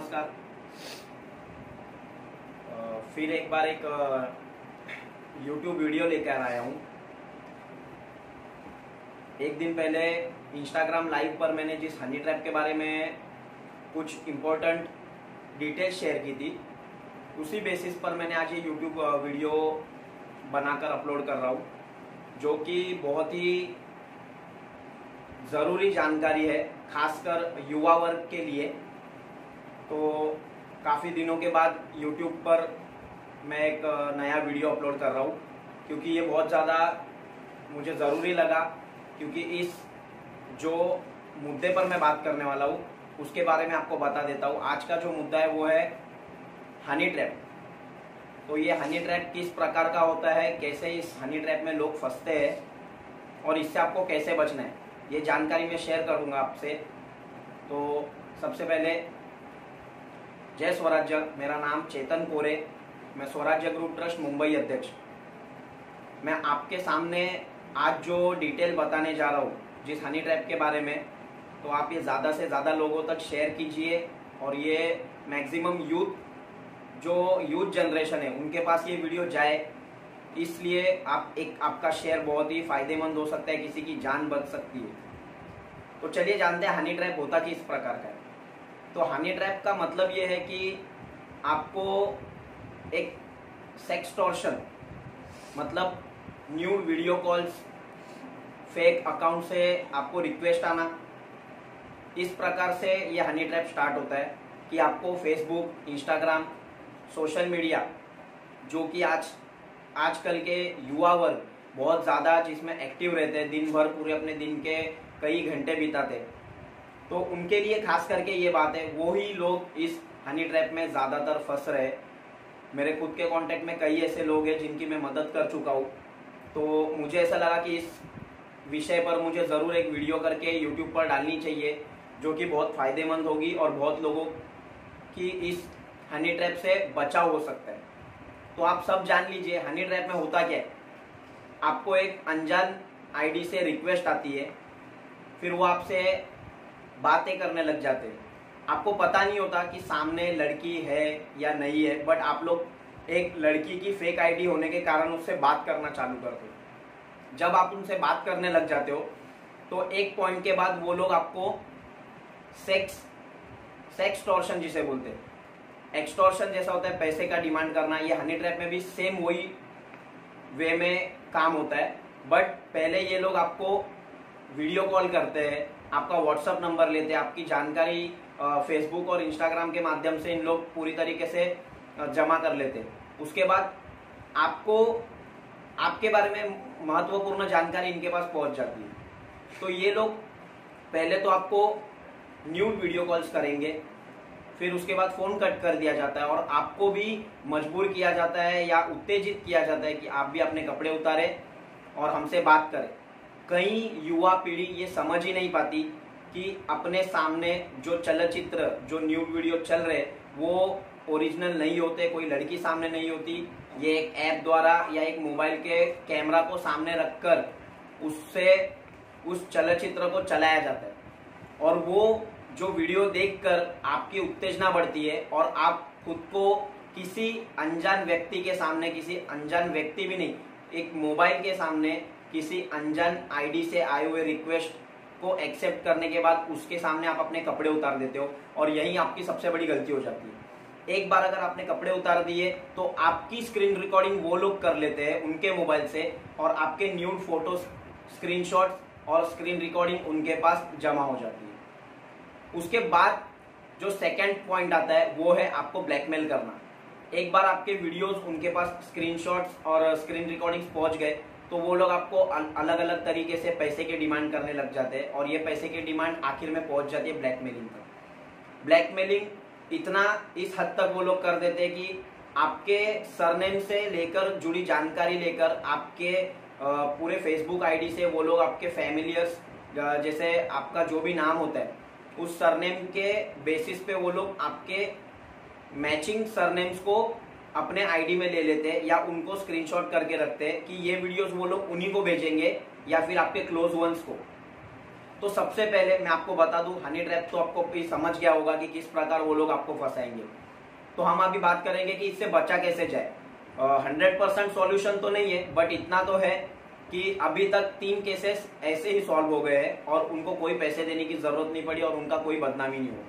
नमस्कार। फिर एक बार एक YouTube वीडियो लेकर आया हूँ। एक दिन पहले Instagram लाइव पर मैंने जिस हनी ट्रैप के बारे में कुछ इम्पोर्टेंट डिटेल्स शेयर की थी, उसी बेसिस पर मैंने आज ये YouTube वीडियो बनाकर अपलोड कर रहा हूँ, जो कि बहुत ही ज़रूरी जानकारी है, खासकर युवा वर्ग के लिए। तो काफ़ी दिनों के बाद YouTube पर मैं एक नया वीडियो अपलोड कर रहा हूँ, क्योंकि ये बहुत ज़्यादा मुझे ज़रूरी लगा, क्योंकि इस जो मुद्दे पर मैं बात करने वाला हूँ उसके बारे में आपको बता देता हूँ। आज का जो मुद्दा है वो है हनी ट्रैप। तो ये हनी ट्रैप किस प्रकार का होता है, कैसे इस हनी ट्रैप में लोग फंसते हैं और इससे आपको कैसे बचना है, ये जानकारी मैं शेयर करूँगा आपसे। तो सबसे पहले जय स्वराज्य। मेरा नाम चेतन कोरे, मैं स्वराज्य ग्रुप ट्रस्ट मुंबई अध्यक्ष। मैं आपके सामने आज जो डिटेल बताने जा रहा हूँ जिस हनी ट्रैप के बारे में, तो आप ये ज़्यादा से ज़्यादा लोगों तक शेयर कीजिए और ये मैक्सिमम जो यूथ जनरेशन है उनके पास ये वीडियो जाए। इसलिए आपका शेयर बहुत ही फायदेमंद हो सकता है, किसी की जान बच सकती है। तो चलिए जानते हैं हनी ट्रैप होता किस प्रकार का है। तो हनी ट्रैप का मतलब ये है कि आपको एक सेक्सटॉर्शन, मतलब new video calls, fake account से आपको रिक्वेस्ट आना, इस प्रकार से ये हनी ट्रैप स्टार्ट होता है कि आपको फेसबुक, इंस्टाग्राम, सोशल मीडिया, जो कि आजकल के युवा वर्ग बहुत ज़्यादा जिसमें एक्टिव रहते हैं, दिन भर पूरे अपने दिन के कई घंटे बिताते हैं, तो उनके लिए खास करके ये बात है। वो ही लोग इस हनी ट्रैप में ज़्यादातर फंस रहे। मेरे खुद के कांटेक्ट में कई ऐसे लोग हैं जिनकी मैं मदद कर चुका हूँ। तो मुझे ऐसा लगा कि इस विषय पर मुझे ज़रूर एक वीडियो करके यूट्यूब पर डालनी चाहिए, जो कि बहुत फ़ायदेमंद होगी और बहुत लोगों की इस हनी ट्रैप से बचाव हो सकता है। तो आप सब जान लीजिए हनी ट्रैप में होता क्या है। आपको एक अनजान आईडी से रिक्वेस्ट आती है, फिर वो आपसे बातें करने लग जाते हैं। आपको पता नहीं होता कि सामने लड़की है या नहीं है, बट आप लोग एक लड़की की फेक आईडी होने के कारण उससे बात करना चालू करते हो। जब आप उनसे बात करने लग जाते हो तो एक पॉइंट के बाद वो लोग आपको सेक्सटॉर्शन जिसे बोलते हैं, एक्सटॉर्शन जैसा होता है, पैसे का डिमांड करना। ये हनी ट्रैप में भी सेम वही वे में काम होता है, बट पहले ये लोग आपको वीडियो कॉल करते हैं, आपका व्हाट्सअप नंबर लेते हैं, आपकी जानकारी फेसबुक और इंस्टाग्राम के माध्यम से इन लोग पूरी तरीके से जमा कर लेते हैं। उसके बाद आपको आपके बारे में महत्वपूर्ण जानकारी इनके पास पहुंच जाती है। तो ये लोग पहले तो आपको न्यूड वीडियो कॉल्स करेंगे, फिर उसके बाद फ़ोन कट कर दिया जाता है और आपको भी मजबूर किया जाता है या उत्तेजित किया जाता है कि आप भी अपने कपड़े उतारें और हमसे बात करें। कई युवा पीढ़ी ये समझ ही नहीं पाती कि अपने सामने जो चलचित्र, जो न्यूड वीडियो चल रहे वो ओरिजिनल नहीं होते, कोई लड़की सामने नहीं होती। ये एक ऐप द्वारा या एक मोबाइल के कैमरा को सामने रखकर उससे उस चलचित्र को चलाया जाता है, और वो जो वीडियो देखकर आपकी उत्तेजना बढ़ती है और आप खुद को किसी अनजान व्यक्ति के सामने, किसी अनजान व्यक्ति भी नहीं, एक मोबाइल के सामने किसी अनजान आईडी से आए हुए रिक्वेस्ट को एक्सेप्ट करने के बाद उसके सामने आप अपने कपड़े उतार देते हो, और यही आपकी सबसे बड़ी गलती हो जाती है। एक बार अगर आपने कपड़े उतार दिए तो आपकी स्क्रीन रिकॉर्डिंग वो लोग कर लेते हैं उनके मोबाइल से, और आपके न्यूड फोटोज, स्क्रीनशॉट्स और स्क्रीन रिकॉर्डिंग उनके पास जमा हो जाती है। उसके बाद जो सेकंड पॉइंट आता है वो है आपको ब्लैकमेल करना। एक बार आपके वीडियोस उनके पास स्क्रीनशॉट्स और स्क्रीन रिकॉर्डिंग्स पहुंच गए तो वो लोग आपको अलग अलग तरीके से पैसे की डिमांड करने लग जाते हैं, और ये पैसे की डिमांड आखिर में पहुंच जाती है ब्लैकमेलिंग तक। ब्लैकमेलिंग इतना इस हद तक वो लोग कर देते हैं कि आपके सरनेम से लेकर जुड़ी जानकारी लेकर आपके पूरे फेसबुक आईडी से वो लोग आपके फैमिलियर्स, जैसे आपका जो भी नाम होता है उस सरनेम के बेसिस पे वो लोग आपके मैचिंग सरनेम्स को अपने आईडी में ले लेते हैं या उनको स्क्रीनशॉट करके रखते हैं कि ये वीडियोस वो लोग उन्हीं को भेजेंगे या फिर आपके क्लोज वंस को। तो सबसे पहले मैं आपको बता दूं, हनी ट्रैप तो आपको भी समझ गया होगा कि किस प्रकार वो लोग आपको फंसाएंगे। तो हम अभी बात करेंगे कि इससे बचा कैसे जाए। 100% सॉल्यूशन तो नहीं है, बट इतना तो है कि अभी तक 3 केसेस ऐसे ही सॉल्व हो गए हैं और उनको कोई पैसे देने की जरूरत नहीं पड़ी और उनका कोई बदनामी नहीं हुआ।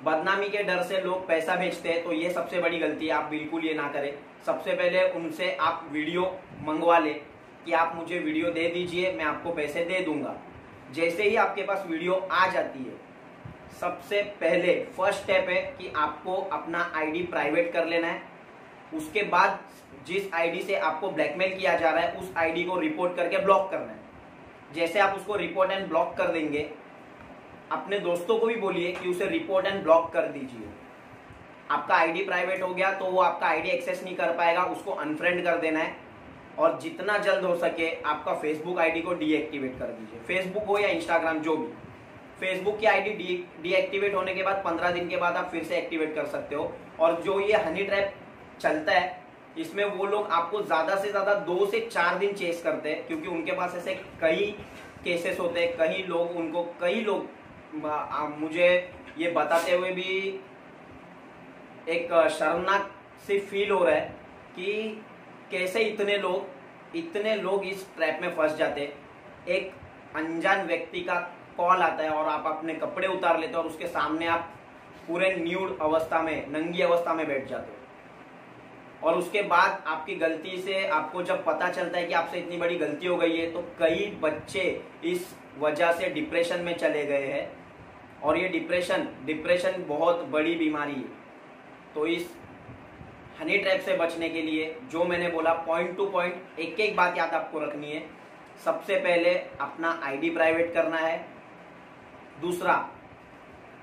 बदनामी के डर से लोग पैसा भेजते हैं, तो ये सबसे बड़ी गलती है, आप बिल्कुल ये ना करें। सबसे पहले उनसे आप वीडियो मंगवा ले कि आप मुझे वीडियो दे दीजिए, मैं आपको पैसे दे दूंगा। जैसे ही आपके पास वीडियो आ जाती है, सबसे पहले फर्स्ट स्टेप है कि आपको अपना आईडी प्राइवेट कर लेना है। उसके बाद जिस आईडी से आपको ब्लैकमेल किया जा रहा है उस आईडी को रिपोर्ट करके ब्लॉक करना है। जैसे आप उसको रिपोर्ट एंड ब्लॉक कर देंगे, अपने दोस्तों को भी बोलिए कि उसे रिपोर्ट एंड ब्लॉक कर दीजिए। आपका आईडी प्राइवेट हो गया तो वो आपका आईडी एक्सेस नहीं कर पाएगा, उसको अनफ्रेंड कर देना है। और जितना जल्द हो सके आपका फेसबुक आईडी को डीएक्टिवेट कर दीजिए, फेसबुक हो या इंस्टाग्राम जो भी। फेसबुक की आईडी डीएक्टिवेट होने के बाद 15 दिन के बाद आप फिर से एक्टिवेट कर सकते हो। और जो ये हनी ट्रैप चलता है, इसमें वो लोग आपको ज्यादा से ज्यादा 2 से 4 दिन चेस करते हैं, क्योंकि उनके पास ऐसे कई केसेस होते हैं। कई लोग मुझे ये बताते हुए भी एक शर्मनाक सी फील हो रहा है कि कैसे इतने लोग इस ट्रैप में फंस जाते। एक अनजान व्यक्ति का कॉल आता है और आप अपने कपड़े उतार लेते हो और उसके सामने आप पूरे न्यूड अवस्था में, नंगी अवस्था में बैठ जाते हो। और उसके बाद आपकी गलती से आपको जब पता चलता है कि आपसे इतनी बड़ी गलती हो गई है, तो कई बच्चे इस वजह से डिप्रेशन में चले गए हैं। और ये डिप्रेशन बहुत बड़ी बीमारी है। तो इस हनी ट्रैप से बचने के लिए जो मैंने बोला, पॉइंट टू पॉइंट एक एक बात याद आपको रखनी है। सबसे पहले अपना आईडी प्राइवेट करना है। दूसरा,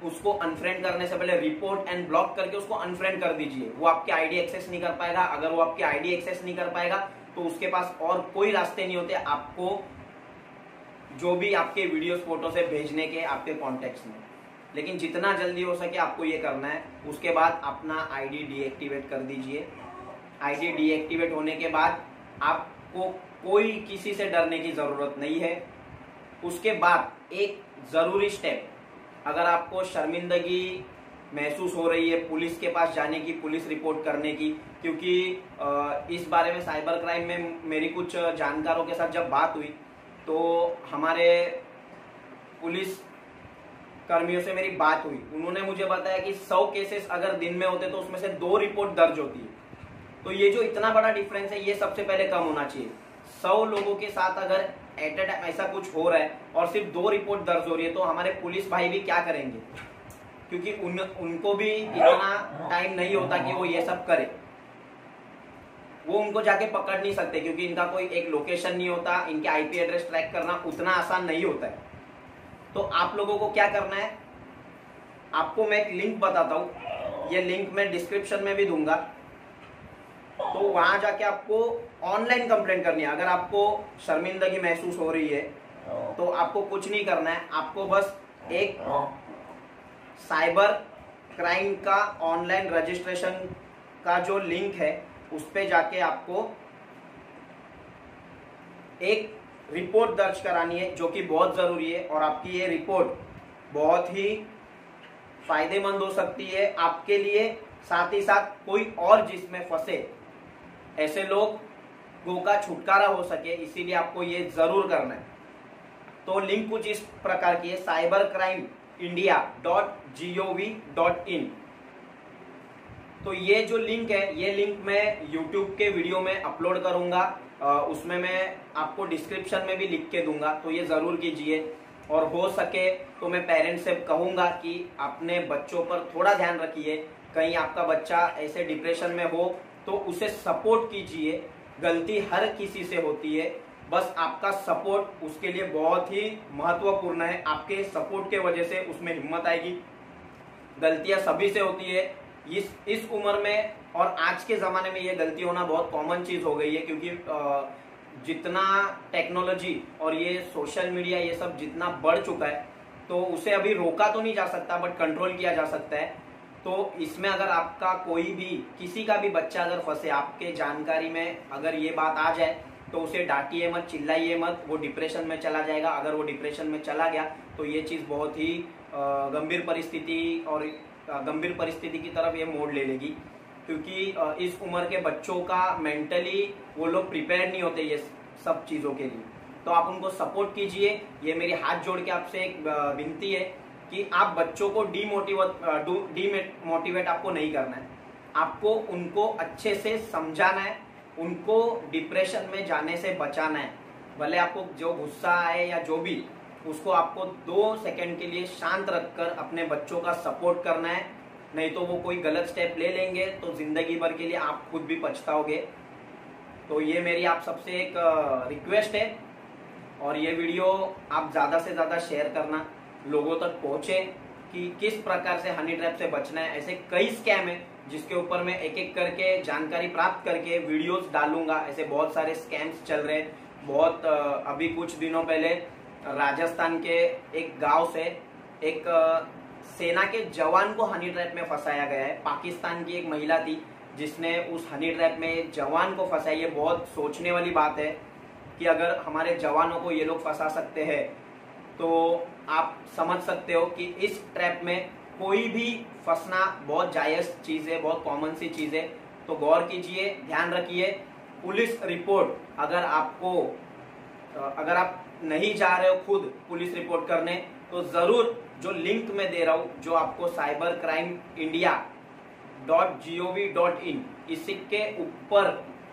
उसको अनफ्रेंड करने से पहले रिपोर्ट एंड ब्लॉक करके उसको अनफ्रेंड कर दीजिए। वो आपके आईडी एक्सेस नहीं कर पाएगा। अगर वो आपके आईडी एक्सेस नहीं कर पाएगा तो उसके पास और कोई रास्ते नहीं होते आपको जो भी आपके वीडियोस फोटो से भेजने के आपके कॉन्टेक्ट्स में। लेकिन जितना जल्दी हो सके आपको ये करना है। उसके बाद अपना आईडी डीएक्टिवेट कर दीजिए। आईडी डीएक्टिवेट होने के बाद आपको कोई किसी से डरने की जरूरत नहीं है। उसके बाद एक जरूरी स्टेप, अगर आपको शर्मिंदगी महसूस हो रही है पुलिस के पास जाने की, पुलिस रिपोर्ट करने की, क्योंकि इस बारे में साइबर क्राइम में मेरी कुछ जानकारों के साथ जब बात हुई तो हमारे पुलिस कर्मियों से मेरी बात हुई। उन्होंने मुझे बताया कि 100 केसेस अगर दिन में होते तो उसमें से 2 रिपोर्ट दर्ज होती है। तो ये जो इतना बड़ा डिफरेंस है, ये सबसे पहले कम होना चाहिए। 100 लोगों के साथ अगर एट ए टाइम ऐसा कुछ हो रहा है और सिर्फ 2 रिपोर्ट दर्ज हो रही है, तो हमारे पुलिस भाई भी क्या करेंगे? क्योंकि उनको भी इतना टाइम नहीं होता कि वो ये सब करे। वो उनको जाके पकड़ नहीं सकते क्योंकि इनका कोई एक लोकेशन नहीं होता। इनके आईपी एड्रेस ट्रैक करना उतना आसान नहीं होता है। तो आप लोगों को क्या करना है, आपको मैं एक लिंक बताता हूं, ये लिंक मैं डिस्क्रिप्शन में भी दूंगा। तो वहां जाके आपको ऑनलाइन कंप्लेंट करनी है। अगर आपको शर्मिंदगी महसूस हो रही है तो आपको कुछ नहीं करना है, आपको बस एक साइबर क्राइम का ऑनलाइन रजिस्ट्रेशन का जो लिंक है उस पे जाके आपको एक रिपोर्ट दर्ज करानी है, जो कि बहुत जरूरी है। और आपकी ये रिपोर्ट बहुत ही फायदेमंद हो सकती है आपके लिए, साथ ही साथ कोई और जिसमें फंसे ऐसे लोगों का छुटकारा हो सके, इसीलिए आपको ये जरूर करना है। तो लिंक कुछ इस प्रकार की है, cybercrimeindia.gov.in। तो ये जो लिंक है, ये लिंक मैं YouTube के वीडियो में अपलोड करूंगा, उसमें मैं आपको डिस्क्रिप्शन में भी लिख के दूंगा, तो ये जरूर कीजिए। और हो सके तो मैं पेरेंट्स से कहूंगा कि अपने बच्चों पर थोड़ा ध्यान रखिए। कहीं आपका बच्चा ऐसे डिप्रेशन में हो तो उसे सपोर्ट कीजिए। गलती हर किसी से होती है, बस आपका सपोर्ट उसके लिए बहुत ही महत्वपूर्ण है। आपके सपोर्ट के वजह से उसमें हिम्मत आएगी। गलतियां सभी से होती है इस उम्र में, और आज के ज़माने में ये गलती होना बहुत कॉमन चीज़ हो गई है, क्योंकि जितना टेक्नोलॉजी और ये सोशल मीडिया ये सब जितना बढ़ चुका है, तो उसे अभी रोका तो नहीं जा सकता बट कंट्रोल किया जा सकता है। तो इसमें अगर आपका कोई भी, किसी का भी बच्चा अगर फंसे, आपके जानकारी में अगर ये बात आ जाए तो उसे डांटिए मत, चिल्लाइए मत, वो डिप्रेशन में चला जाएगा। अगर वो डिप्रेशन में चला गया तो ये चीज़ बहुत ही गंभीर परिस्थिति की तरफ ये मोड़ ले लेगी, क्योंकि इस उम्र के बच्चों का मेंटली वो लोग प्रिपेयर नहीं होते ये सब चीज़ों के लिए। तो आप उनको सपोर्ट कीजिए। ये मेरी हाथ जोड़ के आपसे एक विनती है कि आप बच्चों को डीमोटिवेट आपको नहीं करना है, आपको उनको अच्छे से समझाना है, उनको डिप्रेशन में जाने से बचाना है। भले आपको जो गुस्सा आए या जो भी, उसको आपको 2 सेकंड के लिए शांत रखकर अपने बच्चों का सपोर्ट करना है, नहीं तो वो कोई गलत स्टेप ले लेंगे तो जिंदगी भर के लिए आप खुद भी पछताओगे। तो ये मेरी आप सबसे एक रिक्वेस्ट है, और ये वीडियो आप ज़्यादा से ज़्यादा शेयर करना, लोगों तक पहुँचे कि किस प्रकार से हनी ट्रैप से बचना है। ऐसे कई स्कैम है जिसके ऊपर मैं एक एक करके जानकारी प्राप्त करके वीडियोस डालूंगा। ऐसे बहुत सारे स्कैम्स चल रहे हैं। बहुत अभी कुछ दिनों पहले राजस्थान के एक गांव से एक सेना के जवान को हनी ट्रैप में फंसाया गया है। पाकिस्तान की एक महिला थी जिसने उस हनी ट्रैप में जवान को फंसाया। ये बहुत सोचने वाली बात है कि अगर हमारे जवानों को ये लोग फंसा सकते हैं तो आप समझ सकते हो कि इस ट्रैप में कोई भी फंसना बहुत जायज चीज है, बहुत कॉमन सी चीज है। तो गौर कीजिए, ध्यान रखिए। पुलिस रिपोर्ट अगर आप नहीं जा रहे हो खुद पुलिस रिपोर्ट करने, तो जरूर जो लिंक मैं दे रहा हूं, जो आपको cybercrimeindia.gov.in, इसी के ऊपर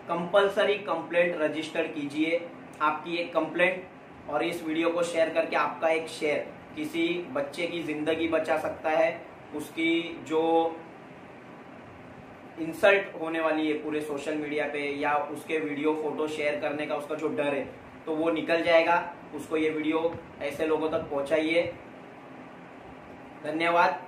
कंपलसरी कंप्लेंट रजिस्टर कीजिए, आपकी एक कंप्लेंट, और इस वीडियो को शेयर करके आपका एक शेयर किसी बच्चे की जिंदगी बचा सकता है। उसकी जो इंसल्ट होने वाली है पूरे सोशल मीडिया पे, या उसके वीडियो फोटो शेयर करने का उसका जो डर है, तो वो निकल जाएगा। उसको ये वीडियो ऐसे लोगों तक पहुंचाइए। धन्यवाद।